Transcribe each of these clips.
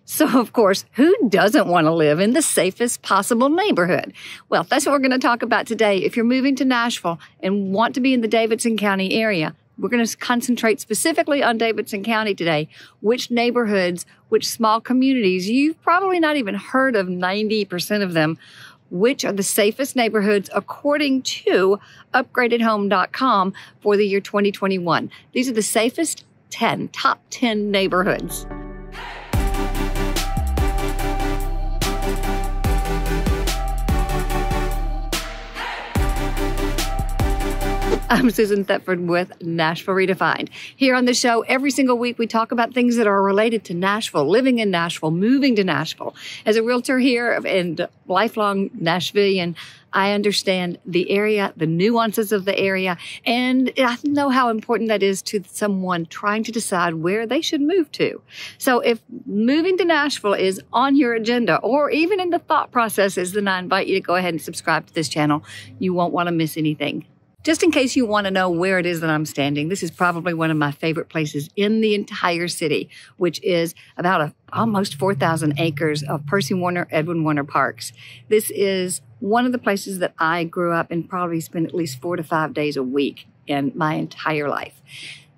So, of course, who doesn't want to live in the safest possible neighborhood? Well, that's what we're going to talk about today. If you're moving to Nashville and want to be in the Davidson County area, we're going to concentrate specifically on Davidson County today. Which neighborhoods, which small communities, you've probably not even heard of 90% of them. Which are the safest neighborhoods according to upgradedhome.com for the year 2021. These are the safest top 10 neighborhoods. I'm Susan Thetford with Nashville Redefined. Here on the show, every single week, we talk about things that are related to Nashville, living in Nashville, moving to Nashville. As a realtor here and lifelong Nashvilleian, I understand the area, the nuances of the area, and I know how important that is to someone trying to decide where they should move to. So if moving to Nashville is on your agenda or even in the thought processes, then I invite you to go ahead and subscribe to this channel. You won't want to miss anything. Just in case you want to know where it is that I'm standing, this is probably one of my favorite places in the entire city, which is about almost 4,000 acres of Percy Warner, Edwin Warner parks. This is one of the places that I grew up and probably spent at least 4 to 5 days a week in my entire life.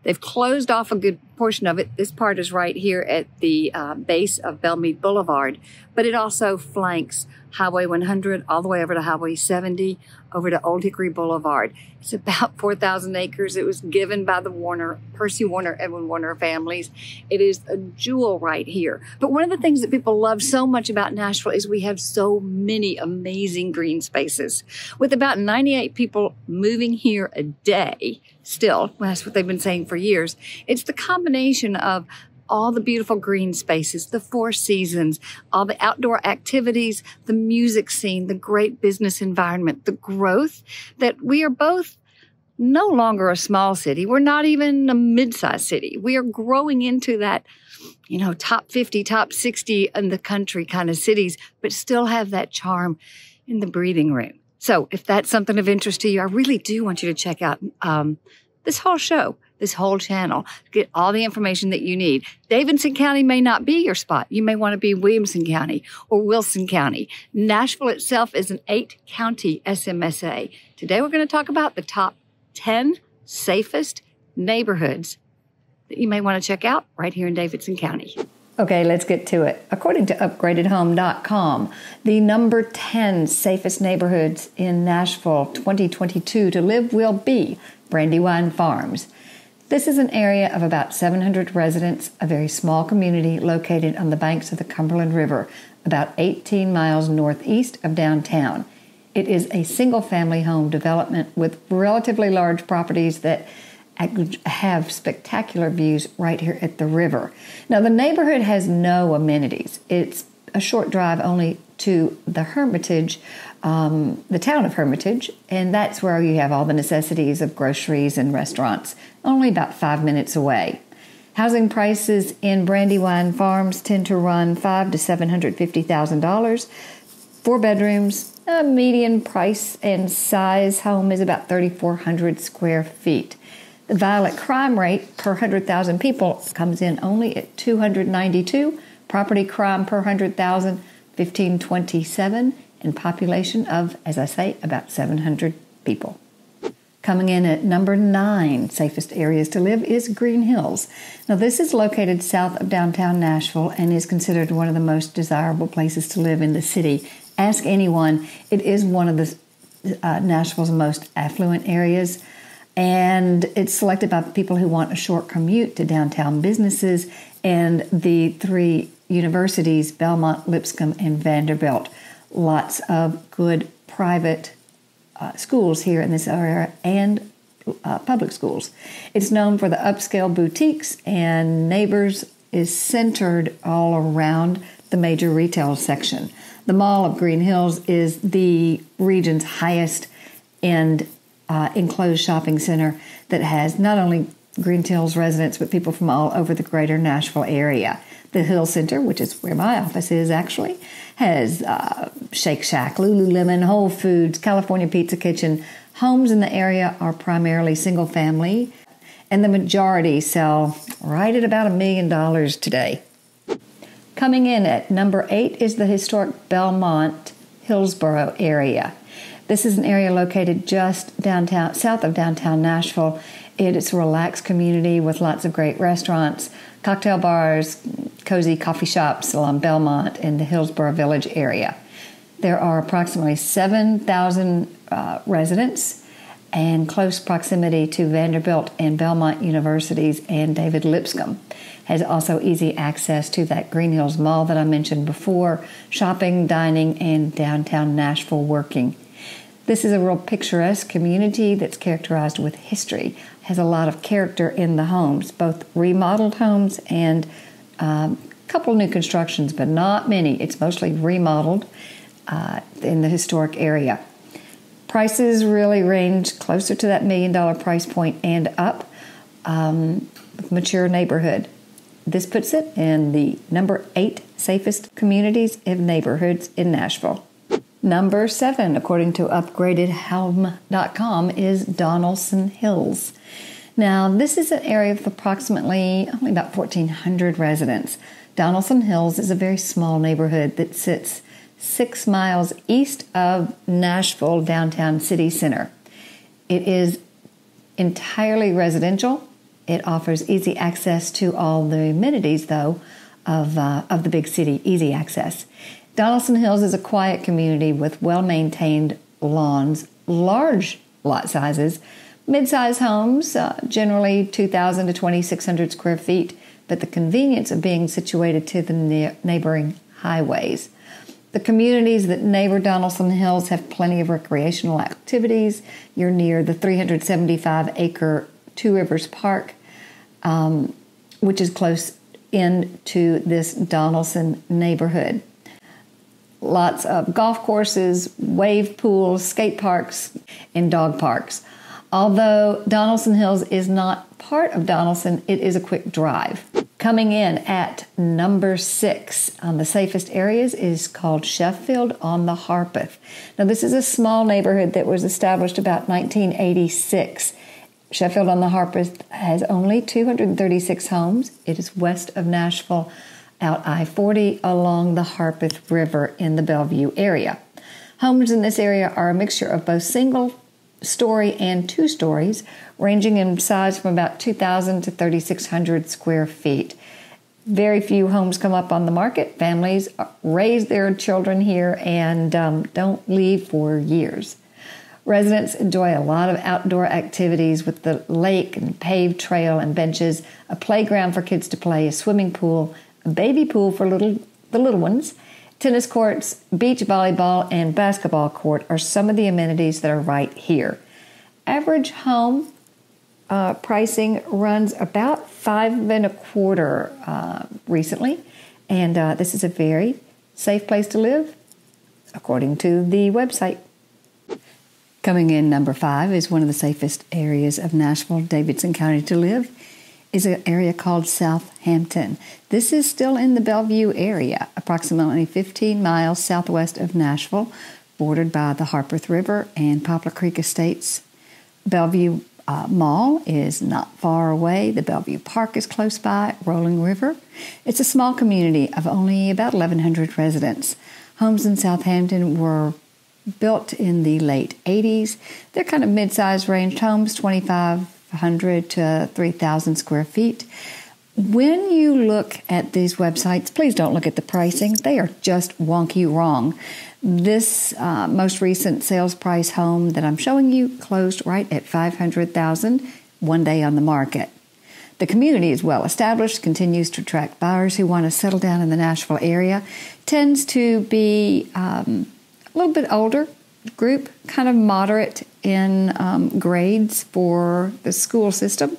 They've closed off a good portion of it. This part is right here at the base of Meade Boulevard, but it also flanks Highway 100 all the way over to Highway 70, over to Old Hickory Boulevard. It's about 4,000 acres. It was given by the Percy Warner, Edwin Warner families. It is a jewel right here. But one of the things that people love so much about Nashville is we have so many amazing green spaces. With about 98 people moving here a day, still, well, that's what they've been saying for years, it's the combination of all the beautiful green spaces, the Four Seasons, all the outdoor activities, the music scene, the great business environment, the growth that we are both no longer a small city. We're not even a mid-sized city. We are growing into that, top 50, top 60 in the country kind of cities, but still have that charm in the breathing room. So if that's something of interest to you, I really do want you to check out this whole show, this whole channel, get all the information that you need. Davidson County may not be your spot. You may want to be Williamson County or Wilson County. Nashville itself is an 8-county SMSA. Today we're going to talk about the top 10 safest neighborhoods that you may want to check out right here in Davidson County. Okay, let's get to it. According to upgradedhome.com, the number 10 safest neighborhoods in Nashville 2022 to live will be Brandywine Farms. This is an area of about 700 residents, a very small community located on the banks of the Cumberland River, about 18 miles northeast of downtown. It is a single-family home development with relatively large properties that have spectacular views right here at the river. Now, the neighborhood has no amenities. It's a short drive only to the Hermitage, the town of Hermitage, and that's where you have all the necessities of groceries and restaurants, only about 5 minutes away. Housing prices in Brandywine Farms tend to run $500,000 to $750,000. 4 bedrooms, a median price and size home is about 3,400 square feet. The violent crime rate per 100,000 people comes in only at 292. Property crime per 100,000, 1,527. And population of, as I say, about 700 people. Coming in at number 9 safest areas to live is Green Hills. Now, this is located south of downtown Nashville and is considered one of the most desirable places to live in the city. Ask anyone, it is one of the Nashville's most affluent areas, and it's selected by people who want a short commute to downtown businesses and the 3 universities, Belmont, Lipscomb, and Vanderbilt. Lots of good private schools here in this area and public schools. It's known for the upscale boutiques, and Neighbors is centered all around the major retail section. The Mall of Green Hills is the region's highest end enclosed shopping center that has not only Green Hills residents, but people from all over the greater Nashville area. The Hill Center, which is where my office is actually, has Shake Shack, Lululemon, Whole Foods, California Pizza Kitchen. Homes in the area are primarily single family, and the majority sell right at about $1 million today. Coming in at number 8 is the historic Belmont, Hillsborough area. This is an area located just downtown, south of downtown Nashville. It's a relaxed community with lots of great restaurants, cocktail bars, cozy coffee shops along Belmont in the Hillsborough Village area. There are approximately 7,000 residents and close proximity to Vanderbilt and Belmont universities, and David Lipscomb has also easy access to that Green Hills Mall that I mentioned before, shopping, dining, and downtown Nashville working. This is a real picturesque community that's characterized with history, has a lot of character in the homes, both remodeled homes and a couple new constructions, but not many. It's mostly remodeled in the historic area. Prices really range closer to that $1 million price point and up. Mature neighborhood. This puts it in the number 8 safest communities and neighborhoods in Nashville. Number 7, according to upgradedhelm.com, is Donaldson Hills. Now, this is an area of approximately only about 1,400 residents. Donaldson Hills is a very small neighborhood that sits 6 miles east of Nashville downtown city center. It is entirely residential. It offers easy access to all the amenities, though, of the big city, easy access. Donaldson Hills is a quiet community with well-maintained lawns, large lot sizes, mid-size homes, generally 2,000 to 2,600 square feet, but the convenience of being situated to the neighboring highways. The communities that neighbor Donaldson Hills have plenty of recreational activities. You're near the 375-acre Two Rivers Park, which is close in to this Donaldson neighborhood. Lots of golf courses, wave pools, skate parks, and dog parks. Although Donaldson Hills is not part of Donaldson, it is a quick drive. Coming in at number 6 on the safest areas is called Sheffield On The Harpeth. Now, this is a small neighborhood that was established about 1986. Sheffield On The Harpeth has only 236 homes. It is west of Nashville, out I-40 along the Harpeth River in the Bellevue area. Homes in this area are a mixture of both single-story and 2 stories, ranging in size from about 2,000 to 3,600 square feet. Very few homes come up on the market. Families raise their children here and don't leave for years. Residents enjoy a lot of outdoor activities with the lake and paved trail and benches, a playground for kids to play, a swimming pool, a baby pool for the little ones, tennis courts, beach volleyball, and basketball court are some of the amenities that are right here. Average home pricing runs about $5,250 recently, and this is a very safe place to live, according to the website. Coming in number 5 is one of the safest areas of Nashville, Davidson County to live, is an area called Southampton. This is still in the Bellevue area, approximately 15 miles southwest of Nashville, bordered by the Harpeth River and Poplar Creek Estates. Bellevue Mall is not far away. The Bellevue Park is close by, Rolling River. It's a small community of only about 1,100 residents. Homes in Southampton were built in the late 80s. They're kind of mid-sized ranged homes, 2,500 to 3,000 square feet. When you look at these websites, please don't look at the pricing. They are just wonky wrong. This most recent sales price home that I'm showing you closed right at $500,000 one day on the market. The community is well established, continues to attract buyers who want to settle down in the Nashville area, tends to be a little bit older group, kind of moderate in grades for the school system,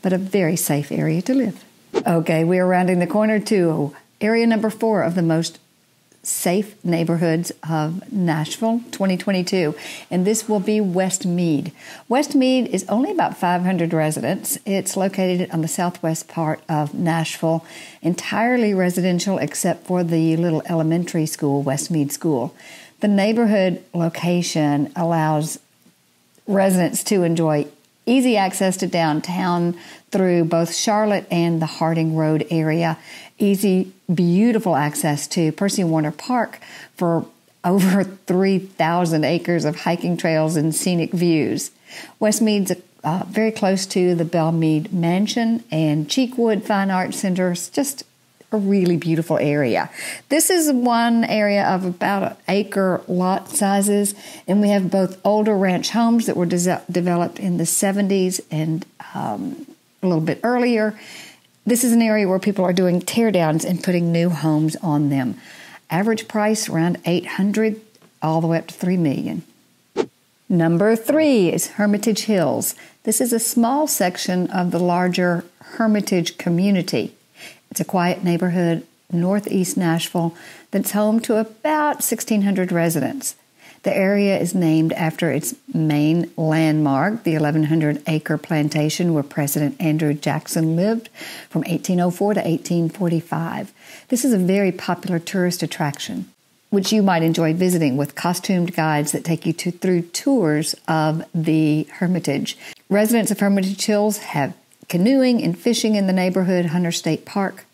but a very safe area to live. Okay, we are rounding the corner to area number 4 of the most safe neighborhoods of Nashville 2022, and this will be West Meade. West Meade is only about 500 residents. It's located on the southwest part of Nashville, entirely residential except for the little elementary school, West Meade School. The neighborhood location allows residents to enjoy easy access to downtown through both Charlotte and the Harding Road area. Easy, beautiful access to Percy Warner Park for over 3,000 acres of hiking trails and scenic views. West Meade's very close to the Meade Mansion and Cheekwood Fine Arts Center. It's just a really beautiful area. This is one area of about an acre lot sizes, and we have both older ranch homes that were developed in the 70s and a little bit earlier. This is an area where people are doing teardowns and putting new homes on them. Average price around $800,000 all the way up to $3 million. Number 3 is Hermitage Hills. This is a small section of the larger Hermitage community. It's a quiet neighborhood northeast Nashville that's home to about 1,600 residents. The area is named after its main landmark, the 1,100-acre plantation where President Andrew Jackson lived from 1804 to 1845. This is a very popular tourist attraction, which you might enjoy visiting with costumed guides that take you through tours of the Hermitage. Residents of Hermitage Hills have canoeing and fishing in the neighborhood Hunter State Park,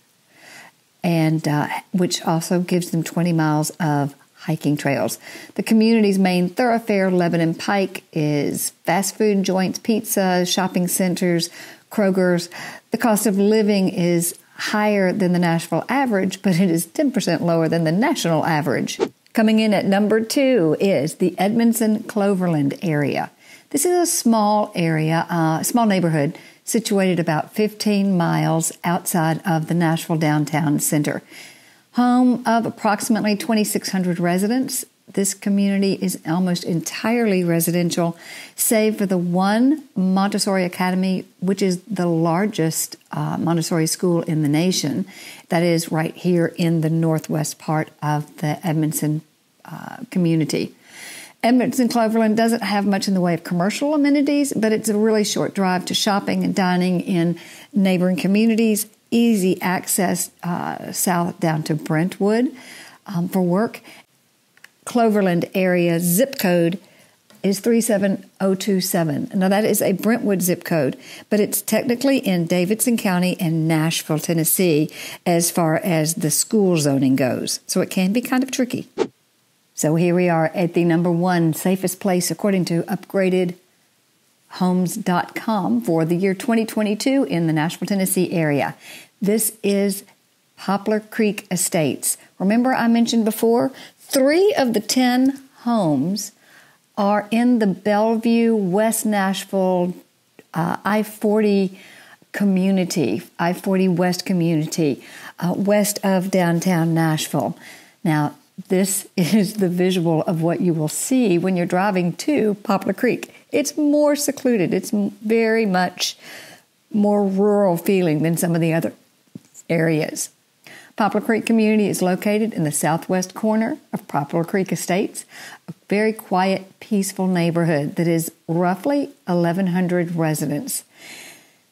and which also gives them 20 miles of hiking trails. The community's main thoroughfare, Lebanon Pike, is fast food joints, pizza, shopping centers, Kroger's. The cost of living is higher than the Nashville average, but it is 10% lower than the national average. Coming in at number 2 is the Edmondson Cloverland area. This is a small area, small neighborhood situated about 15 miles outside of the Nashville downtown center. Home of approximately 2,600 residents, this community is almost entirely residential, save for the one Montessori Academy, which is the largest Montessori school in the nation. That is right here in the northwest part of the Edmondson community. Edmondson Cloverland doesn't have much in the way of commercial amenities, but it's a really short drive to shopping and dining in neighboring communities. Easy access south down to Brentwood for work. Cloverland area zip code is 37027. Now that is a Brentwood zip code, but it's technically in Davidson County and Nashville, Tennessee, as far as the school zoning goes. So it can be kind of tricky. So here we are at the number 1 safest place according to upgradedhomes.com for the year 2022 in the Nashville, Tennessee area. This is Poplar Creek Estates. Remember I mentioned before, 3 of the 10 homes are in the Bellevue, West Nashville, I-40 community, I-40 West community, west of downtown Nashville. Now, this is the visual of what you will see when you're driving to Poplar Creek. It's more secluded. It's very much more rural feeling than some of the other areas. Poplar Creek community is located in the southwest corner of Poplar Creek Estates, a very quiet, peaceful neighborhood that is roughly 1,100 residents.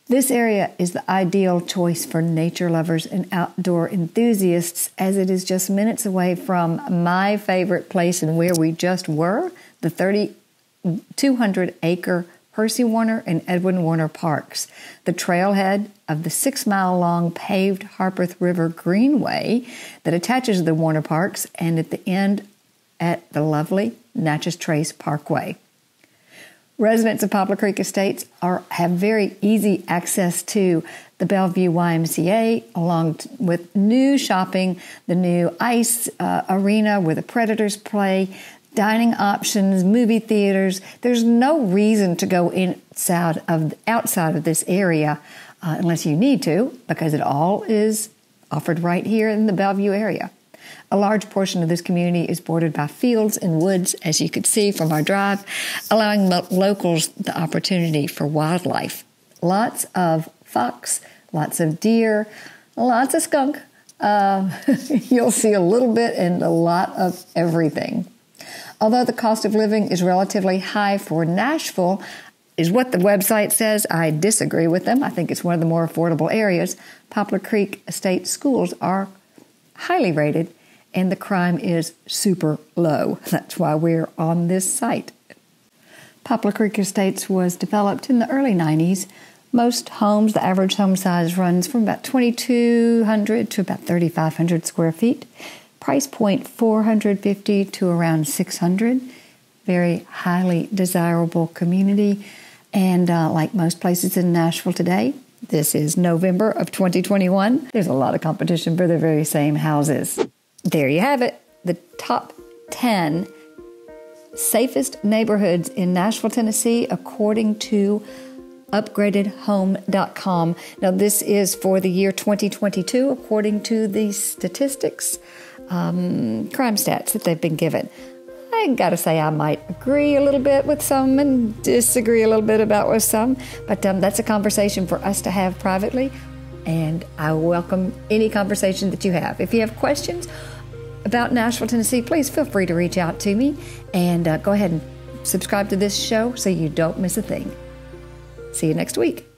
This area is the ideal choice for nature lovers and outdoor enthusiasts, as it is just minutes away from my favorite place and where we just were, the 200-acre Percy Warner and Edwin Warner Parks, the trailhead of the 6-mile-long paved Harpeth River Greenway that attaches the Warner Parks, and at the end at the lovely Natchez Trace Parkway. Residents of Poplar Creek Estates have very easy access to the Bellevue YMCA, along with new shopping, the new ice arena where the Predators play, dining options, movie theaters. There's no reason to go outside of this area unless you need to, because it all is offered right here in the Bellevue area. A large portion of this community is bordered by fields and woods, as you could see from our drive, allowing locals the opportunity for wildlife. Lots of fox, lots of deer, lots of skunk. You'll see a little bit and a lot of everything. Although the cost of living is relatively high for Nashville, is what the website says. I disagree with them. I think it's one of the more affordable areas. Poplar Creek Estate schools are highly rated, and the crime is super low. That's why we're on this site. Poplar Creek Estates was developed in the early 90s Most homes, the average home size runs from about 2,200 to about 3,500 square feet. Price point $450 to around $600. Very highly desirable community. And like most places in Nashville today, this is November of 2021. There's a lot of competition for the very same houses. There you have it. The top 10 safest neighborhoods in Nashville, Tennessee, according to upgradedhome.com. Now, this is for the year 2022, according to the statistics, crime stats that they've been given. I got to say, I might agree a little bit with some and disagree a little bit with some, but that's a conversation for us to have privately, and I welcome any conversation that you have. If you have questions about Nashville, Tennessee, please feel free to reach out to me, and go ahead and subscribe to this show so you don't miss a thing. See you next week.